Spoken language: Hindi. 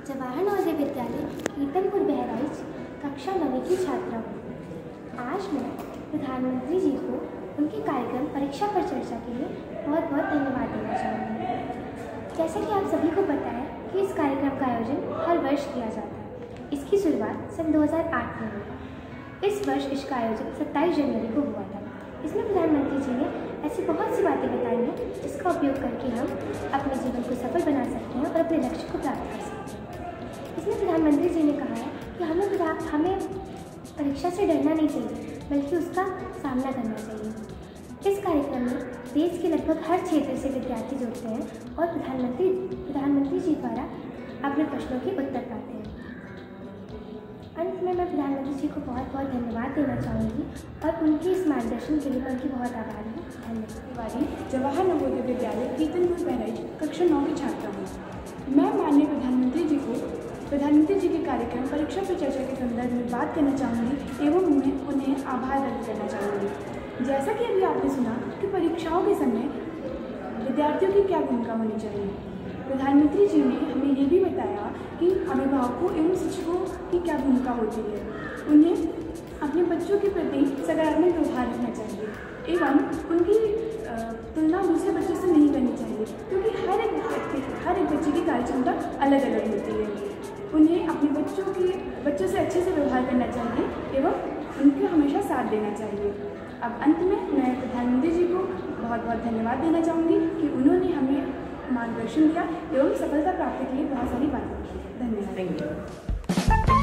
जवाहर नवोदय विद्यालय कीर्तनपुर बहराइच कक्षा 9वीं की छात्रा हूँ। आज मैं प्रधानमंत्री जी को उनके कार्यक्रम परीक्षा पर चर्चा के लिए बहुत बहुत धन्यवाद देना चाहूँगी। जैसा कि आप सभी को पता है कि इस कार्यक्रम का आयोजन हर वर्ष किया जाता है। इसकी शुरुआत सन 2008 में हुई। इस वर्ष इसका आयोजन 27 जनवरी को हुआ था। इसमें प्रधानमंत्री जी ने ऐसी बहुत सी बातें बताई हैं जिसका उपयोग करके हम अपने जीवन को सफल बना सकते हैं और अपने लक्ष्य को प्राप्त कर सकते हैं। इसमें प्रधानमंत्री जी ने कहा है कि हमें परीक्षा से डरना नहीं चाहिए, बल्कि उसका सामना करना चाहिए। इस कार्यक्रम में देश के लगभग हर क्षेत्र से विद्यार्थी जुड़ते हैं और प्रधानमंत्री जी द्वारा अपने प्रश्नों के उत्तर पाते हैं। अंत में मैं प्रधानमंत्री जी को बहुत बहुत धन्यवाद देना चाहूँगी और उनके इस मार्गदर्शन के लिए मैं उनकी बहुत आभारी हूँ। धन्यवाद। जवाहर नवोदय विद्यालय कीर्तनपुर बहराइच कक्षा 9 की छात्रा हूँ। मैं माननीय प्रधानमंत्री जी के कार्यक्रम परीक्षा पर चर्चा के संदर्भ में बात करना चाहूँगी एवं उन्हें आभार व्यक्त करना चाहूँगी। जैसा कि अभी आपने सुना कि परीक्षाओं के समय विद्यार्थियों की क्या भूमिका होनी चाहिए, प्रधानमंत्री जी ने हमें ये भी बताया कि अभिभावकों एवं शिक्षकों की क्या भूमिका होती है। उन्हें अपने बच्चों के प्रति सकारात्मक व्यवहार रखना चाहिए एवं उनकी तुलना दूसरे बच्चों से नहीं करनी चाहिए, क्योंकि हर एक बच्चे की कार्यक्षमता अलग अलग होती है। उन्हें अपने बच्चों से अच्छे से व्यवहार करना चाहिए एवं उनके हमेशा साथ देना चाहिए। अब अंत में मैं प्रधानमंत्री जी को बहुत बहुत धन्यवाद देना चाहूँगी कि उन्होंने हमें मार्गदर्शन दिया एवं सफलता प्राप्ति के लिए बहुत सारी बातें की। धन्यवाद।